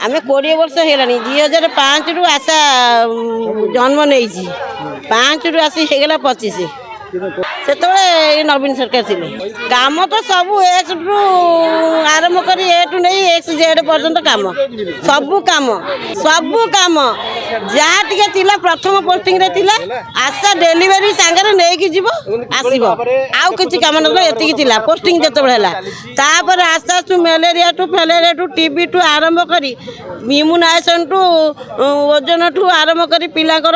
आम 20 वर्ष है 2005 रु आशा जन्म नहीं 5 रु आसी होगला 25 से नवीन सरकार थी काम तो सब एक्स रु आरंभ कर ए टू नहीं एक्स जेड पर्यंत काम सब काम जहाँ टी प्रथम पोस्टिंग रे थिला आशा डेलीवरी सांगे नहीं जीव आसब आउ कि कम ना पोस्टिंग जो तापर आस्ते आस्ते malaria to filaria to TB to आरंभ कर इम्यूनाइजेशन टू ओजन ठू आरंभ कर पिलाकर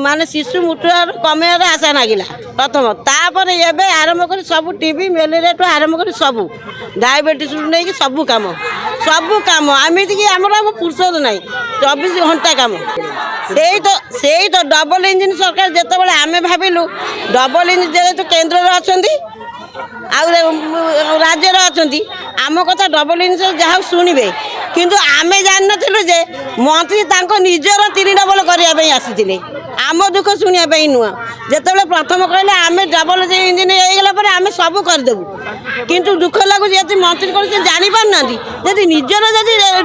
माने शिशु मृत्यु कमेयर आशा नागिला प्रथम तापर एवं आरंभ कर सब टीबी मेलेरिया टू आरंभ कर सब डायबिटीज नहीं सब काम आमती कि आम फुर्सद ना 24 घंटा काम से तो डबल इंजिन सरकार जिते बड़े आम भाविलु डबल इंजिन जेहेतु केन्द्र अच्छा राज्य अच्छा आम कथा डबल इंजिन जहाँ शुणे किंतु आमे जान नु जे मंत्री निजर 3 डबल करने आसी आम दुख शुणापी नुह जिते प्रथम कहले आम डबल इंजिन होगला आम सब करदेबू किंतु दुख लगुच ये मंत्री कर जापारना जदि निजर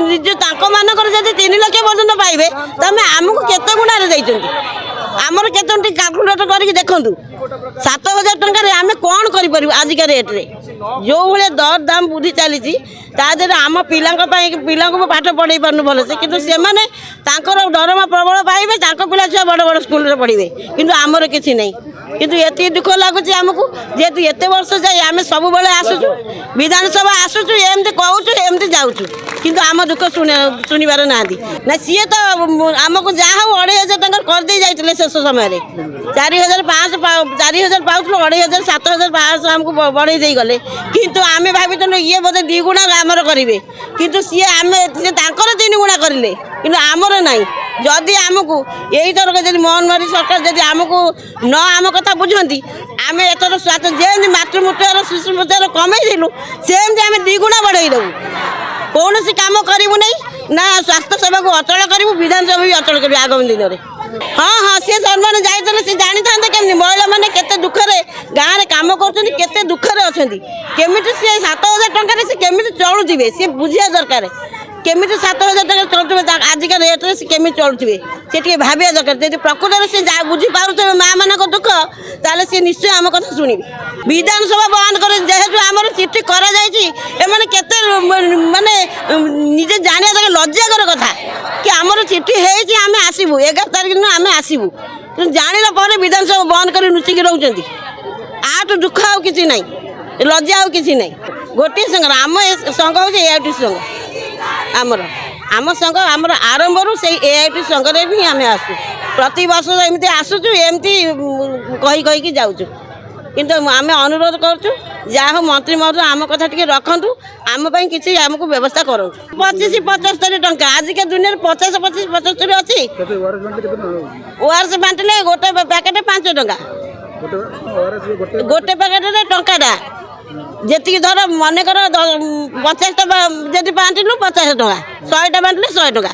निज मानकर 3 लाख पर्यटन पाइबे तमें आमको केते गुणारे देते आमर केते कालकुलेटर करके देखूँ 7,000 टंकार आम कौन कर आजिका रेट्रे जो भाई दर दाम बुद्धि चली आम पिला पाठ पढ़े पार्न भलसे कि दरमा प्रबल पाइबे पिला छुआ बड़ बड़ स्कूल पढ़े कि आमर किसी नहीं किंतु ये दुख लगुच आमको जेहेतु एत वर्ष जाए आम सब आसुचु विधानसभा आसुचु एमती कहूँ एमती जाऊँ किंतु आम दुख शुणवार ना ना सी तो आमको जहाँ 2,500 टंका करदे जाते शेष समय 4,500 4,000 पाऊँ 2,500 7,500 आमको बढ़े दे गले किंतु आम भाई ये बोधे 2 गुणा आमर करेंगे किंतु सी आम 3 गुणा करें कि आमर ना जदि आमको यही थरक जब मोहन मारी सरकार जब आमको न आम कथा बुझती आम एथर स्वास्थ्य जमी मातृमृत्यु शिशु मृत्यु कमेलु सेमती आम 2 गुणा बढ़ेदेबू कौन सी काम करूँ नहीं ना स्वास्थ्य सेवा को अचल करूँ विधानसभा भी अचल कर आगामी दिन में हाँ हाँ सी मैंने जाते सी जानी था केमी महिला मैंने केते दुखरे गाँव में कम कर दुखरे अच्छा केमी सी 7,000 टंकार से केमी चलुवे सी बुझा दरकार केमी 7,000 टका चलुवे आजिका रेट्रे से केमी चलुवे सी भाविया दरकार जब प्रकृत से बुझीपे माँ मान दुख ताले सी निश्चय आम कथा शुणे विधानसभा बंद कर जेहेतु आम चिठी करते माने निजे जाना दरकार लज्जाकर कथा कि आमर चिठी होम आसबू 11 तारिख दिन आम आसबू जाना पर विधानसभा बंद कर लुचिकी रोच आठ दुख आउ कि ना लज्जा आउ कि ना गोटे संघ आम संघ हूँ एआईटी संघ आमर आम संघ आमर आरंभ से एआईटी संघ भी आम आसू प्रति वर्ष एमती आसुचु एमती कही कहीकि जाऊँ किंतु आम अनुरोध करूँ जहाँ मंत्री महोदय आम कथा टी रखु आम कि आमको व्यवस्था करूँ 25-75 टंका आजिका दुनिया 50-25-75 अच्छी ओआरएस बांटिले गोटे पैकेट 5 टंका गोटे पैकेट टंकाटा जी धर मनकर 50टा जब बांटिलु 50 टंका 100टा बांटिले 100 टंका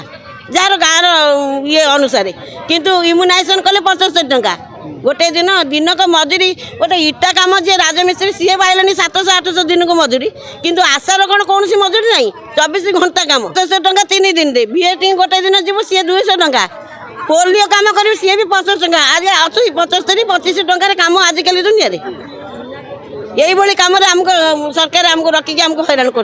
जार गाँव ये अनुसार किंतु इम्यूनाइजेशन कले 75 टंका गोटे दिन को मजूरी गोटे इटा कम जी राजमिस्त्री सी पाइलानी 700-800 दिन को मजूरी किंतु आशार कौन कौन मजूरी ना 24 घंटा कम 700 टंका 3 दिन बीएटी गोटे दिन जीव सी 200 टंका पोलियो कम कर सी भी 50 टंका आज अच्छी 75-25 टंकार कम आजिकल दुनिया रे यही कम सरकार आमको रखिकी आमको हैरान कर